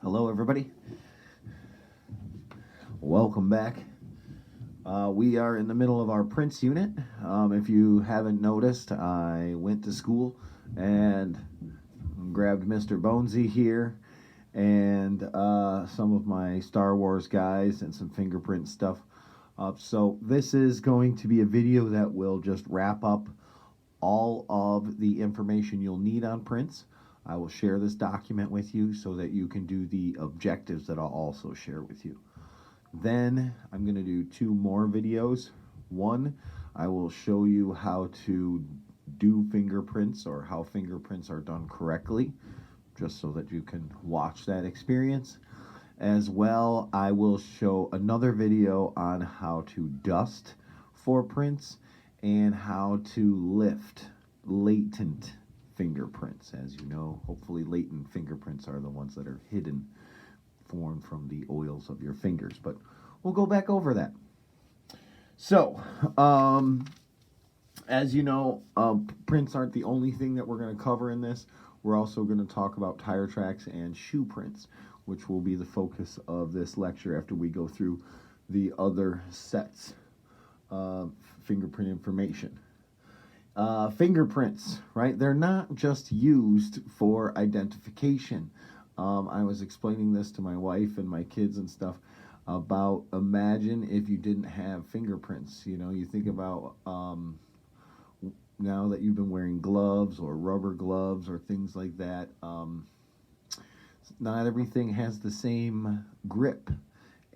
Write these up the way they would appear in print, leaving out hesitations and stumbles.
Hello, everybody. Welcome back. We are in the middle of our prints unit. If you haven't noticed, I went to school and grabbed Mr. Bonesy here and some of my Star Wars guys and some fingerprint stuff. So this is going to be a video that will just wrap up all of the information you'll need on prints. I will share this document with you so that you can do the objectives that I'll also share with you. Then I'm going to do two more videos. One, I will show you how to do fingerprints or how fingerprints are done correctly, just so that you can watch that experience. As well, I will show another video on how to dust for prints and how to lift latent fingerprints. As you know, hopefully latent fingerprints are the ones that are hidden, formed from the oils of your fingers, but we'll go back over that. So, as you know, prints aren't the only thing that we're going to cover in this. We're also going to talk about tire tracks and shoe prints, which will be the focus of this lecture after we go through the other sets of fingerprint information. Fingerprints, right? They're not just used for identification. I was explaining this to my wife and my kids and stuff about, imagine if you didn't have fingerprints. You know, you think about now that you've been wearing gloves or rubber gloves or things like that, not everything has the same grip.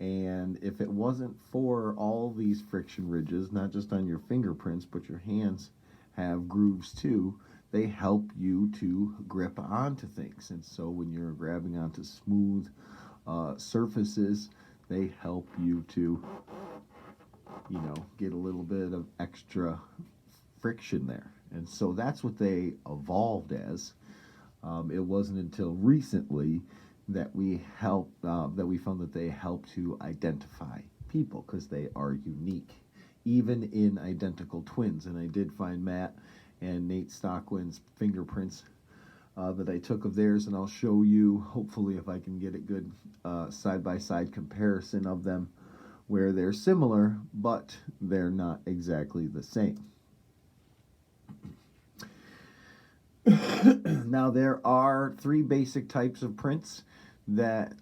And if it wasn't for all these friction ridges, not just on your fingerprints, but your hands have grooves too, they help you to grip onto things. And so when you're grabbing onto smooth surfaces, they help you to, you know, get a little bit of extra friction there. And so that's what they evolved as. It wasn't until recently that we found that they help to identify people, because they are unique, even in identical twins. And I did find Matt and Nate Stockwin's fingerprints that I took of theirs, and I'll show you, hopefully, if I can get a good side-by-side comparison of them, where they're similar, but they're not exactly the same. Now, there are three basic types of prints that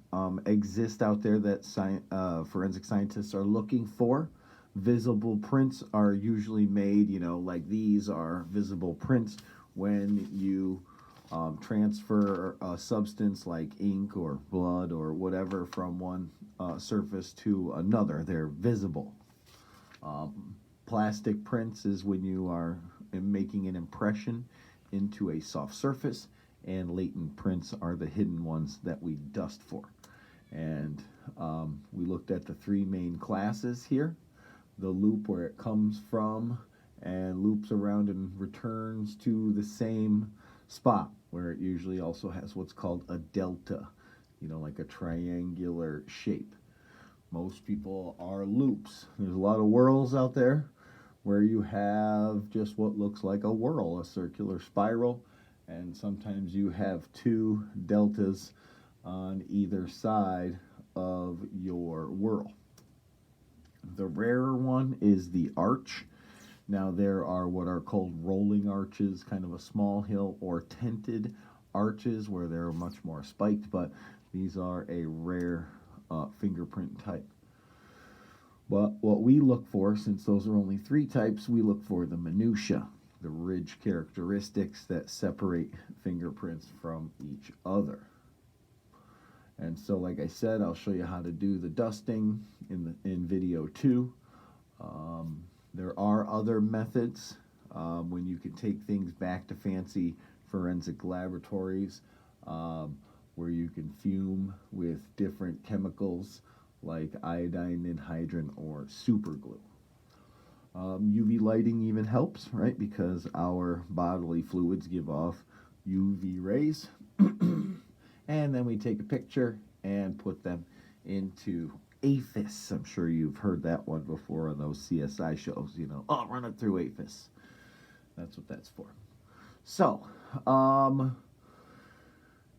exist out there that forensic scientists are looking for. Visible prints are usually made, you know, like these are visible prints when you transfer a substance like ink or blood or whatever from one surface to another. They're visible. Plastic prints is when you are making an impression into a soft surface, and latent prints are the hidden ones that we dust for. And we looked at the three main classes here. The loop, where it comes from and loops around and returns to the same spot, where it usually also has what's called a delta, you know, like a triangular shape. Most people are loops. There's a lot of whirls out there where you have just what looks like a whirl, a circular spiral, and sometimes you have two deltas on either side of your whirl. The rarer one is the arch. Now, there are what are called rolling arches, kind of a small hill, or tented arches where they're much more spiked, but these are a rare fingerprint type. But what we look for, since those are only three types, we look for the minutia, the ridge characteristics that separate fingerprints from each other. And so, like I said, I'll show you how to do the dusting in video 2. There are other methods when you can take things back to fancy forensic laboratories where you can fume with different chemicals like iodine, anhydrine, or superglue. UV lighting even helps, right? Because our bodily fluids give off UV rays. And then we take a picture and put them into APHIS. I'm sure you've heard that one before on those CSI shows, you know, oh, run it through APHIS. That's what that's for. So,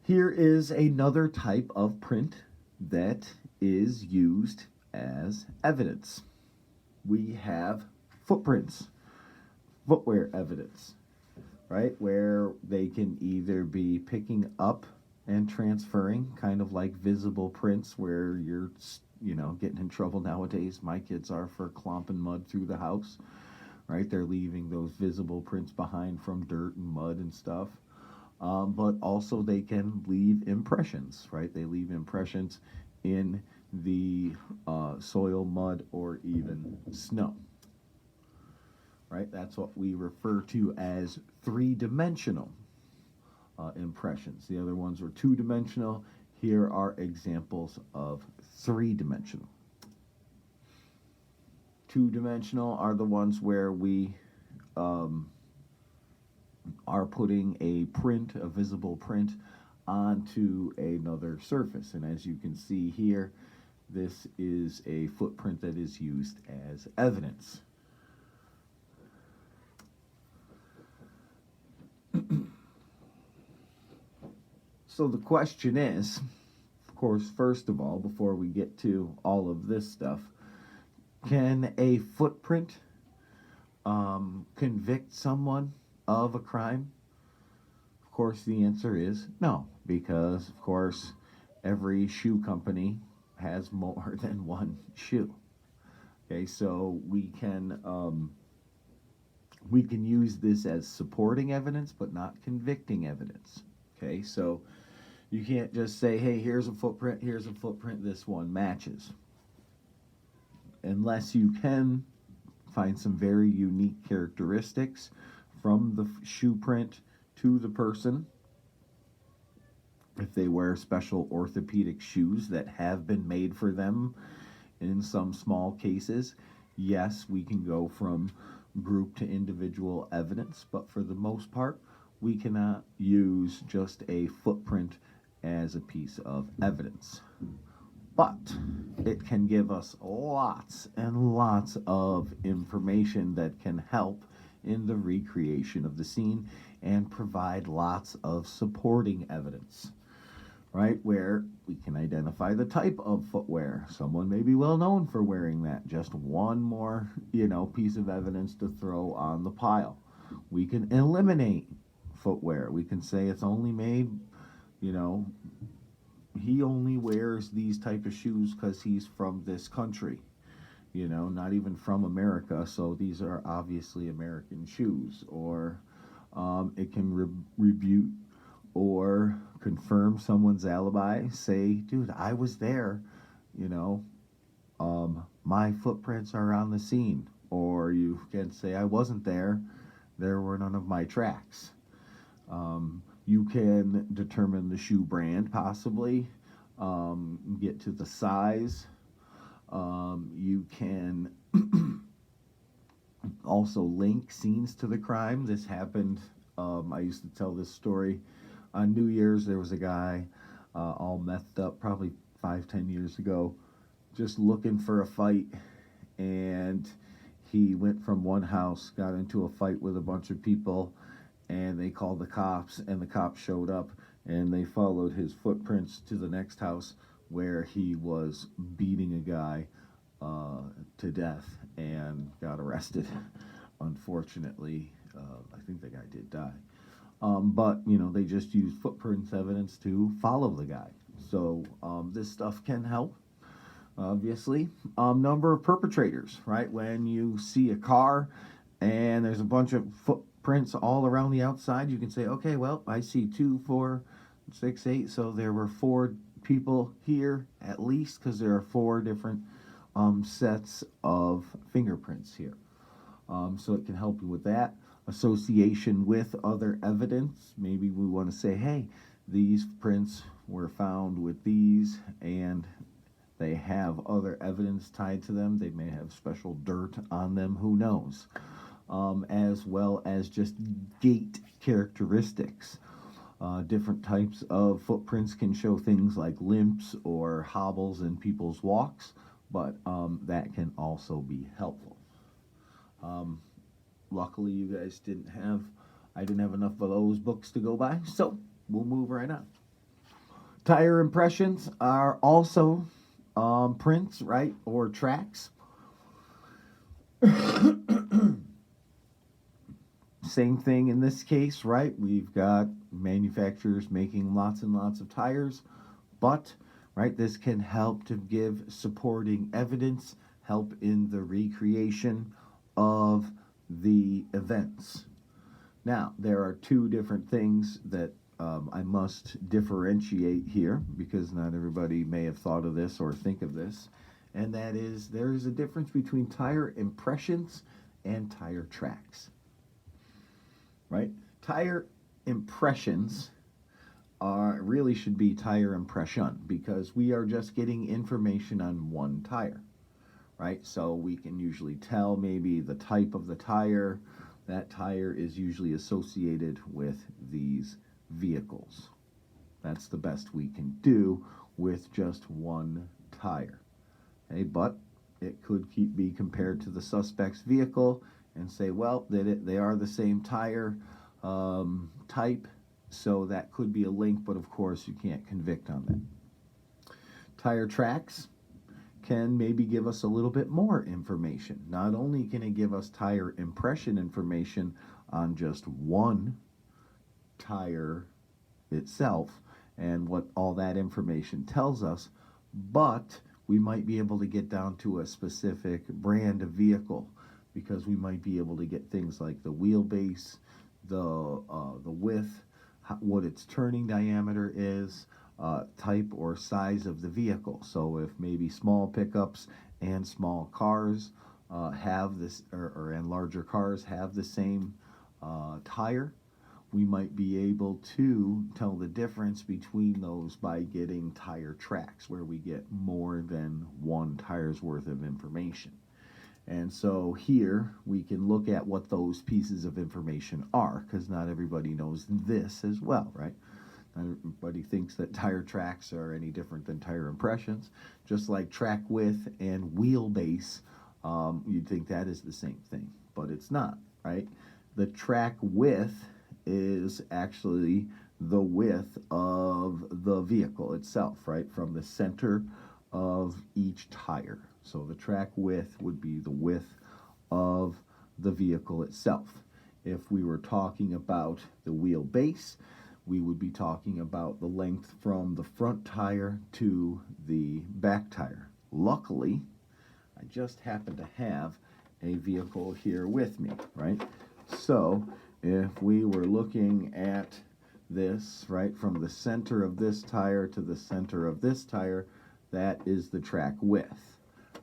Here is another type of print that is used as evidence. We have footprints, footwear evidence, right? Where they can either be picking up and transferring, kind of like visible prints where you're, getting in trouble nowadays. My kids are for clomping mud through the house, right? They're leaving those visible prints behind from dirt and mud and stuff. But also they can leave impressions, right? They leave impressions in the soil, mud, or even snow, right? That's what we refer to as three-dimensional impressions. The other ones were two-dimensional. Here are examples of three-dimensional. Two-dimensional are the ones where we are putting a print, a visible print, onto another surface. And as you can see here, this is a footprint that is used as evidence. So the question is, of course, first of all, before we get to all of this stuff, can a footprint convict someone of a crime? Of course, the answer is no, because, of course, every shoe company has more than one shoe. Okay, so we can use this as supporting evidence, but not convicting evidence. Okay, so you can't just say, hey, here's a footprint, this one matches. Unless you can find some very unique characteristics from the shoe print to the person. If they wear special orthopedic shoes that have been made for them in some small cases, yes, we can go from group to individual evidence, but for the most part, we cannot use just a footprint as a piece of evidence. But it can give us lots and lots of information that can help in the recreation of the scene and provide lots of supporting evidence, right? Where we can identify the type of footwear. Someone may be well known for wearing that. Just one more, piece of evidence to throw on the pile. We can eliminate footwear. We can say it's only made, he only wears these type of shoes because he's from this country, not even from America, so these are obviously American shoes. Or it can rebuke or confirm someone's alibi. Say, dude, I was there, my footprints are on the scene. Or you can say, I wasn't there, there were none of my tracks. You can determine the shoe brand, possibly, get to the size. You can also link scenes to the crime. This happened, I used to tell this story on New Year's. There was a guy all methed up, probably 5-10 years ago, just looking for a fight, and he went from one house, got into a fight with a bunch of people, and they called the cops, and the cops showed up, and they followed his footprints to the next house where he was beating a guy to death and got arrested. Unfortunately, I think the guy did die. But, they just used footprints evidence to follow the guy. So this stuff can help, obviously. Number of perpetrators, right? When you see a car and there's a bunch of footprints all around the outside, you can say, okay, well, I see 2, 4, 6, 8, so there were 4 people here at least, because there are 4 different sets of fingerprints here. So it can help you with that. Association with other evidence. Maybe we want to say, hey, these prints were found with these, and they have other evidence tied to them. They may have special dirt on them, who knows? As well as just gait characteristics. Different types of footprints can show things like limps or hobbles in people's walks, but that can also be helpful. Luckily, you guys I didn't have enough of those books to go by, so we'll move right on. Tire impressions are also prints, right, or tracks. Same thing in this case, right? We've got manufacturers making lots and lots of tires, but, right, this can help to give supporting evidence, help in the recreation of the events. Now, there are two different things that I must differentiate here because not everybody may have thought of this or think of this, and that is there is a difference between tire impressions and tire tracks. Right? Tire impressions really should be tire impression because we are just getting information on one tire, right? So we can usually tell maybe the type of the tire. That tire is usually associated with these vehicles. That's the best we can do with just one tire. Okay, but it could be compared to the suspect's vehicle and say, well, they are the same tire type, so that could be a link, but of course you can't convict on that. Tire tracks can maybe give us a little bit more information. Not only can it give us tire impression information on just one tire itself and what all that information tells us, but we might be able to get down to a specific brand of vehicle because we might be able to get things like the wheelbase, the width, what its turning diameter is, type or size of the vehicle. So if maybe small pickups and small cars have this, and larger cars have the same tire, we might be able to tell the difference between those by getting tire tracks, where we get more than one tire's worth of information. And so here we can look at what those pieces of information are, because not everybody knows this as well, right? Not everybody thinks that tire tracks are any different than tire impressions. Just like track width and wheelbase, you'd think that is the same thing, but it's not, right? The track width is actually the width of the vehicle itself, right? From the center of each tire. So the track width would be the width of the vehicle itself. If we were talking about the wheelbase, we would be talking about the length from the front tire to the back tire. Luckily, I just happen to have a vehicle here with me, right? So if we were looking at this, right, from the center of this tire to the center of this tire, that is the track width,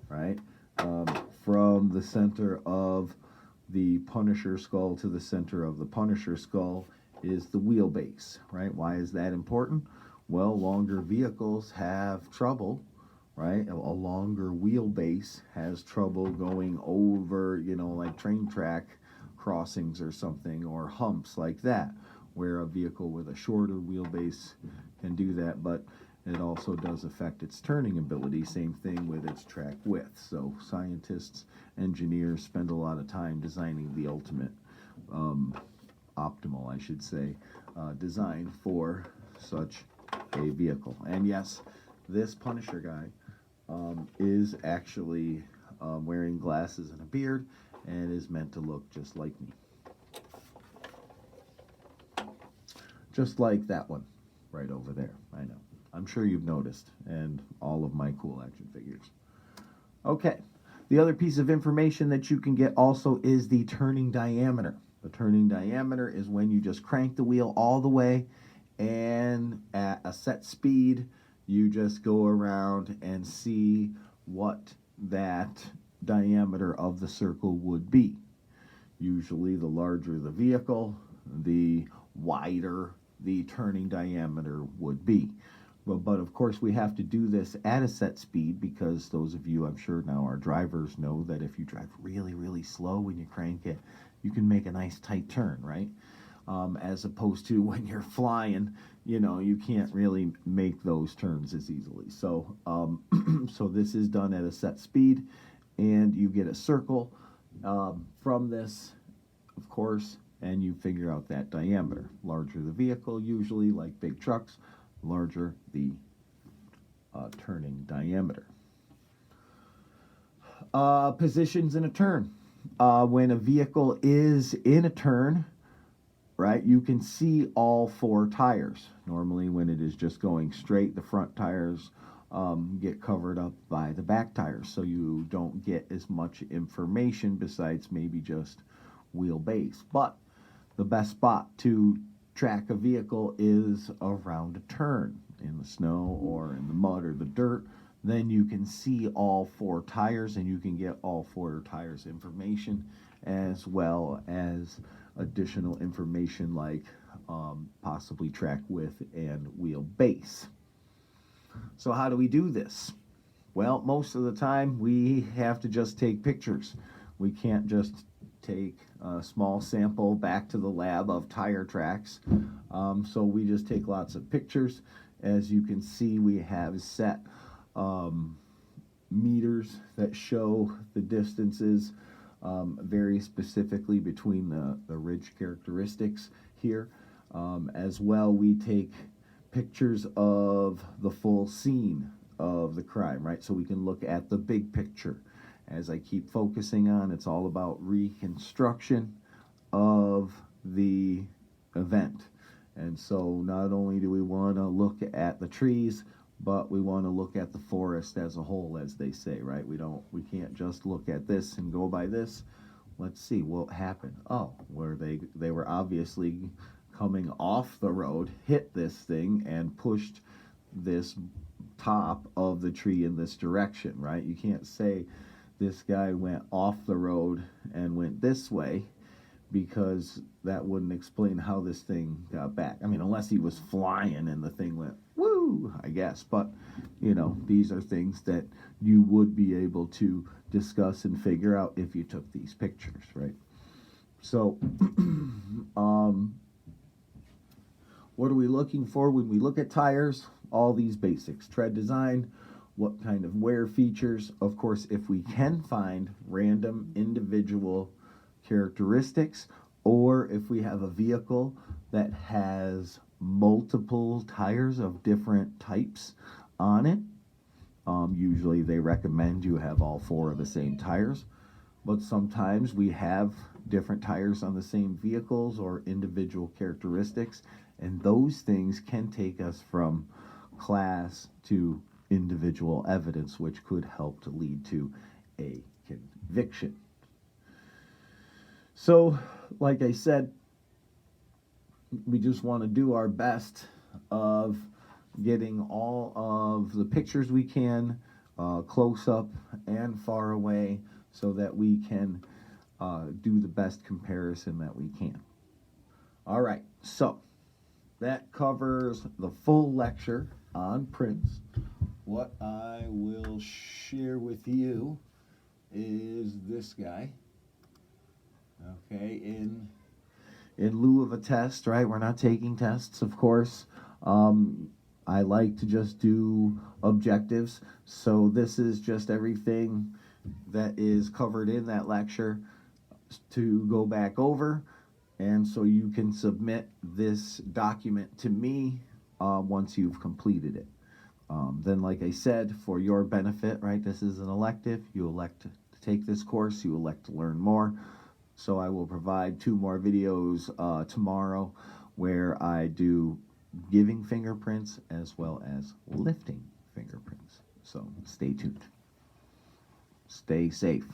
right? From the center of the Punisher skull to the center of the Punisher skull is the wheelbase, right? Why is that important? Well, longer vehicles have trouble, right? A longer wheelbase has trouble going over, like train track crossings or something, or humps like that, where a vehicle with a shorter wheelbase can do that, but it also does affect its turning ability. Same thing with its track width. So scientists, engineers spend a lot of time designing the ultimate, optimal, I should say, design for such a vehicle. And yes, this Punisher guy is actually wearing glasses and a beard and is meant to look just like me. Just like that one right over there. I know. I'm sure you've noticed, and all of my cool action figures. Okay, the other piece of information that you can get also is the turning diameter. The turning diameter is when you just crank the wheel all the way, and at a set speed, you just go around and see what that diameter of the circle would be. Usually the larger the vehicle, the wider the turning diameter would be. But of course we have to do this at a set speed because those of you, I'm sure now our drivers know that if you drive really, really slow when you crank it, you can make a nice tight turn, right? As opposed to when you're flying, you can't really make those turns as easily. So, so this is done at a set speed, and you get a circle from this, of course, and you figure out that diameter. Larger the vehicle, usually, like big trucks, larger the turning diameter. Positions in a turn. When a vehicle is in a turn, right, you can see all four tires. Normally when it is just going straight, the front tires get covered up by the back tires, so you don't get as much information besides maybe just wheelbase. But the best spot to track a vehicle is around a turn in the snow or in the mud or the dirt. Then you can see all four tires and you can get all four tires information, as well as additional information like possibly track width and wheelbase. So how do we do this? Well, most of the time we have to just take pictures. We can't just take a small sample back to the lab of tire tracks. So we just take lots of pictures. As you can see, we have set meters that show the distances very specifically between the ridge characteristics here. As well, we take pictures of the full scene of the crime, right? So we can look at the big picture. As I keep focusing on, it's all about reconstruction of the event. And so not only do we want to look at the trees, but we want to look at the forest as a whole, as they say, right? We can't just look at this and go by this. Let's see what happened. Oh, where they were obviously coming off the road, hit this thing and pushed this top of the tree in this direction, right? You can't say this guy went off the road and went this way, because that wouldn't explain how this thing got back. I mean, unless he was flying and the thing went woo, I guess. But, you know, these are things that you would be able to discuss and figure out if you took these pictures, right? So, what are we looking for when we look at tires? All these basics: tread design, what kind of wear features. Of course, if we can find random individual characteristics, or if we have a vehicle that has multiple tires of different types on it, usually they recommend you have all four of the same tires. But sometimes we have different tires on the same vehicles or individual characteristics, and those things can take us from class to individual evidence, which could help to lead to a conviction. So, like I said, we just want to do our best of getting all of the pictures we can, close up and far away, so that we can do the best comparison that we can. All right, so that covers the full lecture on prints. What I will share with you is this guy. Okay, in lieu of a test, right? We're not taking tests, of course. I like to just do objectives. So this is just everything that is covered in that lecture to go back over. And so you can submit this document to me once you've completed it. Then, like I said, for your benefit, right, this is an elective. You elect to take this course. You elect to learn more. So I will provide 2 more videos tomorrow where I do giving fingerprints as well as lifting fingerprints. So stay tuned. Stay safe.